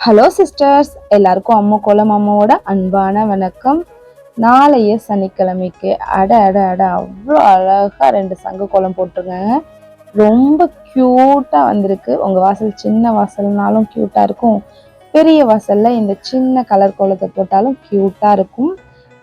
Hello sisters, எல்லாருக்கும் அம்மா கோலம் அம்மாவோட அன்பான வணக்கம். நாளைய சனிக்கிழமைக்கு அட அட அட அவ்வளோ அழகாக 2 சங்கு கோலம் போட்டிருக்கேங்க. ரொம்ப க்யூட்டாக வந்திருக்கு. உங்கள் வாசல் சின்ன வாசல்னாலும் க்யூட்டாக இருக்கும், பெரிய வாசலில் இந்த சின்ன கலர் கோலத்தை போட்டாலும் க்யூட்டாக இருக்கும்.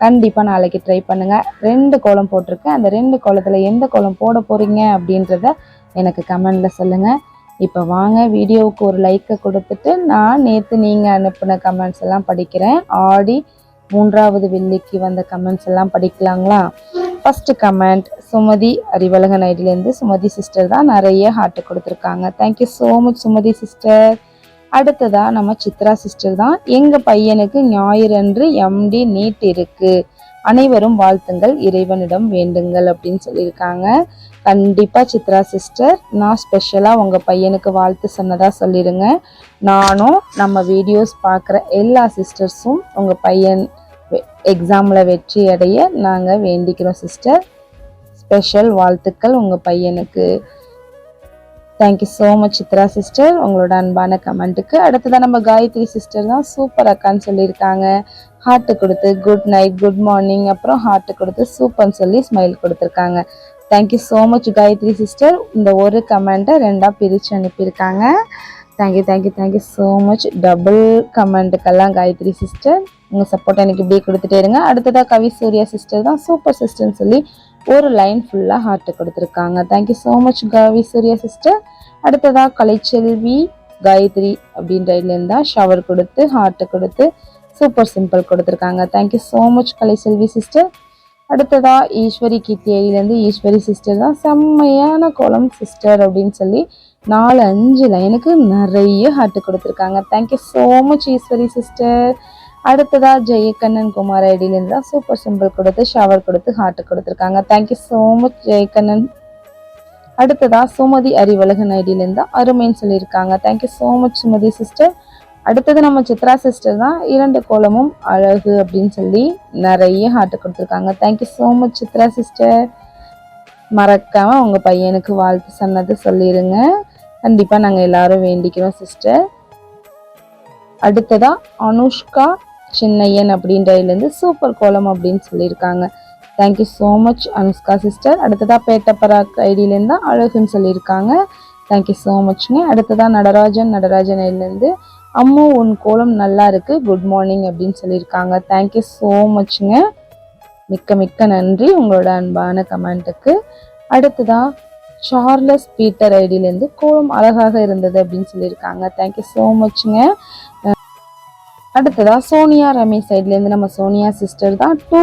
கண்டிப்பாக நாளைக்கு ட்ரை பண்ணுங்கள். 2 கோலம் போட்டிருக்கேன். அந்த 2 கோலத்தில் எந்த கோலம் போட போகிறீங்க அப்படின்றத எனக்கு கமெண்டில் சொல்லுங்கள். இப்போ வாங்க வீடியோவுக்கு ஒரு லைக்கை கொடுத்துட்டு நான் நேற்று நீங்கள் அனுப்பின கமெண்ட்ஸ் எல்லாம் படிக்கிறேன். ஆடி 3வது வெள்ளிக்கு வந்த கமெண்ட்ஸ் எல்லாம் படிக்கலாங்களா? ஃபஸ்ட்டு கமெண்ட் சுமதி அறிவழகன் ஐடியிலேருந்து சுமதி சிஸ்டர் தான் நிறைய ஹார்ட் கொடுத்துருக்காங்க. Thank you so much Sumathi sister. அடுத்ததா நம்ம சித்ரா சிஸ்டர் தான். எங்கள் பையனுக்கு ஞாயிறு அன்று எம்டி நீட் இருக்குது, அனைவரும் வாழ்த்துங்கள், இறைவனிடம் வேண்டுங்கள் அப்படின்னு சொல்லியிருக்காங்க. கண்டிப்பாக சித்ரா சிஸ்டர், நான் ஸ்பெஷலாக உங்கள் பையனுக்கு வாழ்த்து சொன்னதாக சொல்லிடுங்க. நானும் நம்ம வீடியோஸ் பார்க்குற எல்லா சிஸ்டர்ஸும் உங்கள் பையன் எக்ஸாமில் வெற்றி அடைய நாங்கள் வேண்டிக்கிறோம் சிஸ்டர். ஸ்பெஷல் வாழ்த்துக்கள் உங்கள் பையனுக்கு. Thank you so much Chitra sister, உங்களோட அன்பான கமெண்ட்டுக்கு. அடுத்ததான் நம்ம காயத்ரி சிஸ்டர் தான் சூப்பர் அக்கான்னு சொல்லியிருக்காங்க. ஹார்ட்டு கொடுத்து குட் நைட், குட் மார்னிங், அப்புறம் ஹார்ட்டு கொடுத்து சூப்பர்னு சொல்லி ஸ்மைல் கொடுத்துருக்காங்க. Thank you so much Gayathri sister. இந்த ஒரு கமெண்ட்டை 2ஆக பிரித்து அனுப்பியிருக்காங்க. Thank you so much. டபுள் கமெண்ட்டுக்கெல்லாம் காயத்ரி சிஸ்டர் உங்கள் சப்போர்ட் எனக்கு இப்படியே கொடுத்துட்டே இருங்க. அடுத்ததாக கவி சூர்யா சிஸ்டர் தான் சூப்பர் சிஸ்டர்னு சொல்லி ஒரு லைன் ஃபுல்லாக ஹார்ட்டு கொடுத்துருக்காங்க. Thank you so much Kavi Surya sister. அடுத்ததாக கலைச்செல்வி காயத்ரி அப்படின்ற இதுலேருந்து தான் ஷவர் கொடுத்து ஹார்ட்டு கொடுத்து சூப்பர் சிம்பிள் கொடுத்துருக்காங்க. Thank you so much Kalaiselvi sister. அடுத்ததா ஈஸ்வரி கீர்த்தியிலேருந்து ஈஸ்வரி சிஸ்டர் தான் செம்மையான கோலம் சிஸ்டர் அப்படின்னு சொல்லி 4-5 லைனுக்கு நிறைய ஹார்ட்டு கொடுத்துருக்காங்க. Thank you so much Eswari sister. அடுத்ததா ஜெயக்கண்ணன் குமார் ஐடியிலேருந்து தான் சூப்பர் சிம்பிள் கொடுத்து ஷவர் கொடுத்து ஹார்ட்டு கொடுத்துருக்காங்க. Thank you so much Jayakannan. அடுத்ததா சுமதி அறிவழகன் ஐடியிலேருந்து அருமைன்னு சொல்லியிருக்காங்க. Thank you so much Sumathi sister. அடுத்தது நம்ம சித்ரா சிஸ்டர் தான் 2 கோலமும் அழகு அப்படின்னு சொல்லி நிறைய ஹார்ட்டு கொடுத்துருக்காங்க. Thank you so much Chitra sister. மறக்காம உங்கள் பையனுக்கு வாழ்த்து சொன்னது சொல்லிடுங்க. கண்டிப்பாக நாங்கள் எல்லாரும் வேண்டிக்கிறோம் சிஸ்டர். அடுத்ததா அனுஷ்கா சின்னையன் அப்படின்றதுலேருந்து சூப்பர் கோலம் அப்படின்னு சொல்லியிருக்காங்க. Thank you so much Anushka sister. அடுத்ததா பேட்டப்பராக் ஐடியிலேருந்து தான் அழகுன்னு சொல்லியிருக்காங்க. Thank you so much. அடுத்ததா நடராஜன் ஐடியிலேருந்து அம்மு உன் கோலம் நல்லா இருக்கு, குட் மார்னிங் அப்படின்னு சொல்லியிருக்காங்க. Thank you so much. மிக்க மிக்க நன்றி உங்களோட அன்பான கமெண்ட்டுக்கு. அடுத்ததா சார்லஸ் பீட்டர் ஐடியிலேருந்து கோலம் அழகாக இருந்தது அப்படின்னு சொல்லியிருக்காங்க. Thank you so much. அடுத்ததா சோனியா ரமேஷ் சைட்லேருந்து நம்ம சோனியா சிஸ்டர் தான் 2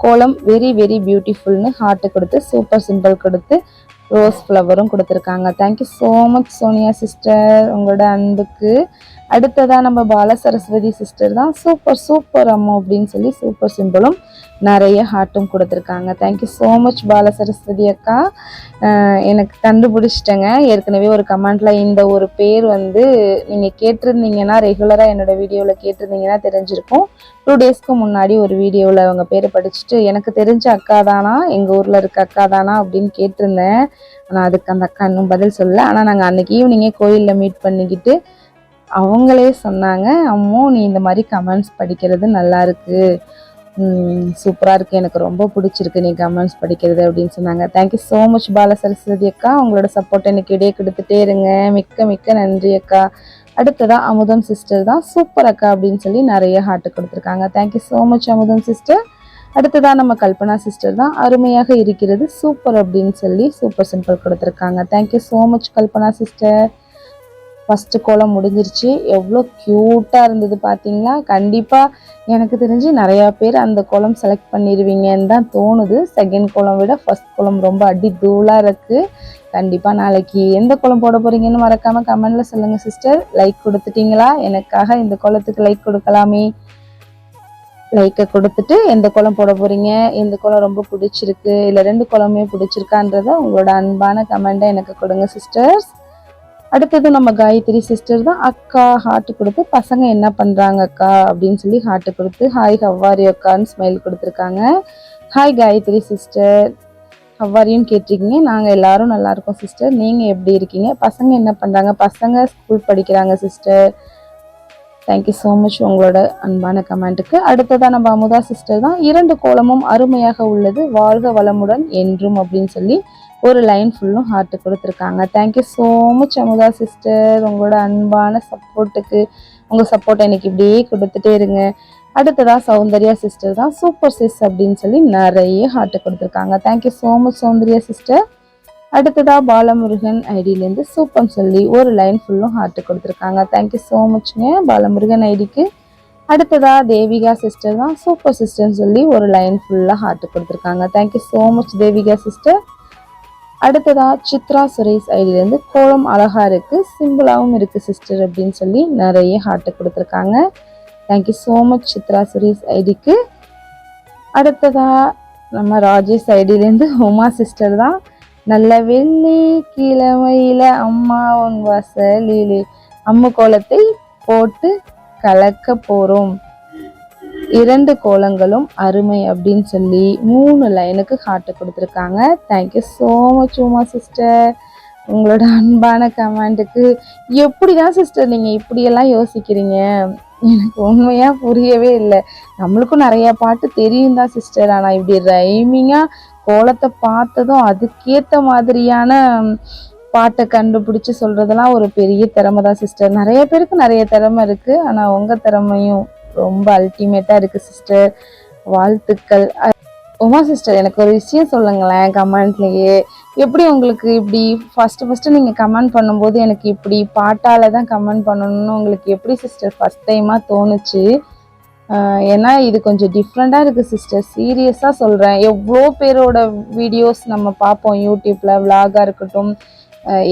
கோலம் வெரி வெரி பியூட்டிஃபுல்னு ஹார்ட்டு கொடுத்து சூப்பர் சிம்பிள் கொடுத்து ரோஸ் ஃப்ளவரும் கொடுத்துருக்காங்க. Thank you so much Sonia sister உங்களோட அன்புக்கு. அடுத்ததாக நம்ம பால சரஸ்வதி சிஸ்டர் தான் சூப்பர் அம்மா அப்படின்னு சொல்லி சூப்பர் சிம்பிளும் நிறைய ஹார்ட்டும் கொடுத்துருக்காங்க. தேங்க்யூ ஸோ மச் பால சரஸ்வதி அக்கா. எனக்கு கண்டுபிடிச்சிட்டேங்க. ஏற்கனவே ஒரு கமெண்ட்டில் இந்த ஒரு பேர் நீங்கள் கேட்டிருந்தீங்கன்னா, ரெகுலராக என்னோடய வீடியோவில் கேட்டிருந்தீங்கன்னா தெரிஞ்சிருக்கும். 2 டேஸ்க்கு முன்னாடி ஒரு வீடியோவில் அவங்க பேரை படிச்சுட்டு எனக்கு தெரிஞ்ச அக்கா தானா, எங்கள் ஊரில் இருக்க அக்கா தானா அப்படின்னு கேட்டிருந்தேன். ஆனால் அதுக்கு அந்த அக்கா இன்னும் பதில் சொல்லலை. ஆனால் நாங்கள் அன்றைக்கி ஈவினிங்கே கோயிலில் மீட் பண்ணிக்கிட்டு அவங்களே சொன்னாங்க, அம்மோ நீ இந்த மாதிரி கமெண்ட்ஸ் படிக்கிறது நல்லா இருக்கு, சூப்பராக இருக்குது, எனக்கு ரொம்ப பிடிச்சிருக்கு நீ கமெண்ட்ஸ் படிக்கிறது அப்படின்னு சொன்னாங்க. தேங்க்யூ ஸோ மச் பால சரஸ்வதி அக்கா. உங்களோட சப்போர்ட் எனக்கு இடையே கொடுத்துட்டே இருங்க. மிக்க மிக்க நன்றி அக்கா. அடுத்ததாக அமுதம் சிஸ்டர் தான் சூப்பர் அக்கா அப்படின்னு சொல்லி நிறைய ஹார்ட்டு கொடுத்துருக்காங்க. தேங்க்யூ ஸோ மச் அமுதம் சிஸ்டர். அடுத்ததாக நம்ம கல்பனா சிஸ்டர் தான் அருமையாக இருக்கிறது சூப்பர் அப்படின்னு சொல்லி சூப்பர் சிம்பிள் கொடுத்துருக்காங்க. Thank you so much Kalpana sister. First கோலம் முடிஞ்சிருச்சு. எவ்வளோ க்யூட்டாக இருந்தது பார்த்தீங்களா? கண்டிப்பாக எனக்கு தெரிஞ்சு நிறையா பேர் அந்த கோலம் செலக்ட் பண்ணிடுவீங்கன்னு தான் தோணுது. செகண்ட் கோலம் விட ஃபஸ்ட் கோலம் ரொம்ப அடி தூளாக இருக்குது. கண்டிப்பாக நாளைக்கு எந்த கோலம் போட போகிறீங்கன்னு மறக்காமல் கமெண்டில் சொல்லுங்கள் சிஸ்டர். லைக் கொடுத்துட்டிங்களா? எனக்காக இந்த கோலத்துக்கு லைக் கொடுக்கலாமே. லைக்கை கொடுத்துட்டு எந்த கோலம் போட போகிறீங்க, எந்த கோலம் ரொம்ப பிடிச்சிருக்கு, இல்லை 2 கோலமே பிடிச்சிருக்கான்றத உங்களோட அன்பான கமெண்ட்டை எனக்கு கொடுங்க சிஸ்டர்ஸ். அடுத்தது நம்ம காயத்ரி சிஸ்டர் தான் அக்கா ஹார்ட்டு கொடுத்து பசங்க என்ன பண்ணுறாங்க அக்கா அப்படின்னு சொல்லி ஹார்ட்டு கொடுத்து ஹாய் ஹவ்வாரி அக்கான்னு ஸ்மைல் கொடுத்துருக்காங்க. ஹாய் காயத்ரி சிஸ்டர், ஹவ்வாரின்னு கேட்டிருக்கீங்க. நாங்கள் எல்லாரும் நல்லா இருக்கோம் சிஸ்டர். நீங்கள் எப்படி இருக்கீங்க? பசங்க என்ன பண்ணுறாங்க? பசங்க ஸ்கூல் படிக்கிறாங்க சிஸ்டர். தேங்க்யூ ஸோ மச் உங்களோட அன்பான கமெண்ட்டுக்கு. அடுத்ததாக நம்ம அமுதா சிஸ்டர் தான், 2 கோலமும் அருமையாக உள்ளது, வாழ்க வளமுடன் என்றும் அப்படின்னு சொல்லி ஒரு லைன் ஃபுல்லும் ஹார்ட் கொடுத்துருக்காங்க. Thank you so much Amudha sister, உங்களோட அன்பான சப்போர்ட்டுக்கு. உங்கள் சப்போர்ட் எனக்கு இப்படியே கொடுத்துட்டே இருங்க. அடுத்ததாக சௌந்தர்யா சிஸ்டர் தான், சூப்பர் சிஸ் அப்படின்னு சொல்லி நிறைய ஹார்ட் கொடுத்துருக்காங்க. Thank you so much Soundarya sister. அடுத்ததாக பாலமுருகன் ஐடியிலேருந்து சூப்பர்னு சொல்லி ஒரு லைன் ஃபுல்லும் ஹார்ட் கொடுத்துருக்காங்க. தேங்க்யூ ஸோ மச்ங்க பாலமுருகன் ஐடிக்கு. அடுத்ததாக தேவிகா சிஸ்டர் தான், சூப்பர் சிஸ்டர்னு சொல்லி ஒரு லைன் ஃபுல்லாக ஹார்ட் கொடுத்துருக்காங்க. Thank you so much Devika sister. அடுத்ததாக சித்ரா சுரேஷ் ஐடியிலேருந்து கோலம் அழகாக இருக்குது, சிம்பிளாகவும் இருக்குது சிஸ்டர் அப்படின்னு சொல்லி நிறைய ஹார்ட் கொடுத்துருக்காங்க. Thank you so much Chitra Suresh ஐடிக்கு. அடுத்ததாக நம்ம ராஜேஷ் ஐடியிலேருந்து உமா சிஸ்டர் தான், நல்ல வெள்ளி கிழமையில அம்மா உன் வாசலிலே அம்மு கோலத்தை போட்டு கலக்க போறோம், 2 கோலங்களும் அருமை அப்படின்னு சொல்லி 3 லைனுக்கு ஹார்ட் கொடுத்துருக்காங்க. Thank you so much Uma sister, உங்களோட அன்பான கமெண்ட்டுக்கு. எப்படிதான் சிஸ்டர் நீங்கள் இப்படியெல்லாம் யோசிக்கிறீங்க, எனக்கு உண்மையாக புரியவே இல்லை. நம்மளுக்கும் நிறையா பாட்டு தெரியும் தான் சிஸ்டர், ஆனால் இப்படி ரைமிங்காக கோலத்தை பார்த்ததும் அதுக்கேற்ற மாதிரியான பாட்டை கண்டுபிடிச்சி சொல்கிறதெல்லாம் ஒரு பெரிய திறமை தான் சிஸ்டர். நிறைய பேருக்கு நிறைய திறமை இருக்குது, ஆனால் உங்கள் திறமையும் ரொம்ப அல்டிமேட்டாக இருக்குது சிஸ்டர், வாழ்த்துக்கள். உமா சிஸ்டர் எனக்கு ஒரு விஷயம் சொல்லுங்களேன் கமெண்ட்லேயே. எப்படி உங்களுக்கு இப்படி ஃபஸ்ட்டு நீங்கள் கமெண்ட் பண்ணும்போது எனக்கு இப்படி பாட்டால் தான் கமெண்ட் பண்ணணும்னு உங்களுக்கு எப்படி சிஸ்டர் ஃபஸ்ட் டைமாக தோணுச்சு? ஏன்னா இது கொஞ்சம் டிஃப்ரெண்ட்டாக இருக்குது சிஸ்டர், சீரியஸாக சொல்கிறேன். எவ்வளோ பேரோட வீடியோஸ் நம்ம பார்ப்போம் யூடியூப்பில், விலாகாக இருக்கட்டும்,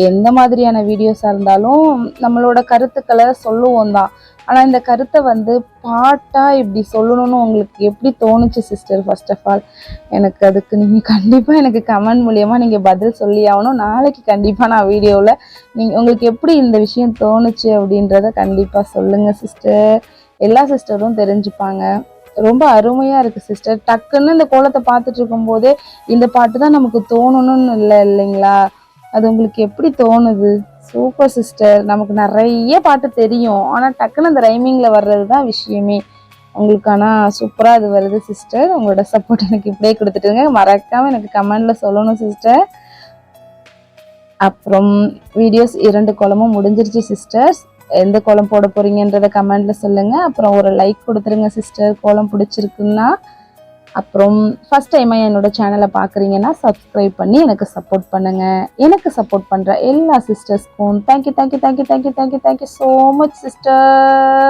எந்த மாதிரியான வீடியோஸாக இருந்தாலும் நம்மளோட கருத்துக்களை சொல்லுவோம் தான். ஆனால் இந்த கருத்தை வந்து பாட்டாக இப்படி சொல்லணும்னு உங்களுக்கு எப்படி தோணுச்சு சிஸ்டர்? ஃபர்ஸ்ட் ஆஃப் ஆல் எனக்கு அதுக்கு நீங்கள் கண்டிப்பாக எனக்கு கமெண்ட் மூலியமாக நீங்கள் பதில் சொல்லி ஆகணும். நாளைக்கு கண்டிப்பாக நான் வீடியோவில் உங்களுக்கு எப்படி இந்த விஷயம் தோணுச்சு அப்படின்றத கண்டிப்பாக சொல்லுங்கள் சிஸ்டர், எல்லா சிஸ்டரும் தெரிஞ்சுப்பாங்க. ரொம்ப அருமையாக இருக்குது சிஸ்டர். டக்குன்னு இந்த கோலத்தை பார்த்துட்டு இருக்கும்போதே இந்த பாட்டு தான் நமக்கு தோணணும்னு இல்லைங்களா? அது உங்களுக்கு எப்படி தோணுது? சூப்பர் சிஸ்டர், நமக்கு நிறைய பாட்டு தெரியும், ஆனால் டக்குன்னு அந்த ரைமிங்கில் வர்றது தான் விஷயமே உங்களுக்கு. ஆனால் சூப்பராக அது வருது சிஸ்டர், உங்களோட சப்போர்ட் எனக்கு இப்படியே கொடுத்துட்டுங்க. மறக்காமல் எனக்கு கமெண்டில் சொல்லணும் சிஸ்டர். அப்புறம் வீடியோஸ் 2 கோலமும் முடிஞ்சிருச்சு சிஸ்டர்ஸ். எந்த கோலம் போட போகிறீங்கன்றதை கமெண்டில் சொல்லுங்கள். அப்புறம் ஒரு லைக் கொடுத்துருங்க சிஸ்டர் கோலம் பிடிச்சிருக்குன்னா. அப்புறம் ஃபஸ்ட் டைமாக என்னோடய சேனலை பார்க்குறீங்கன்னா சப்ஸ்கிரைப் பண்ணி எனக்கு சப்போர்ட் பண்ணுங்கள். எனக்கு சப்போர்ட் பண்ணுற எல்லா சிஸ்டர்ஸ்க்கும் தேங்க்யூ ஸோ மச் சிஸ்டர்.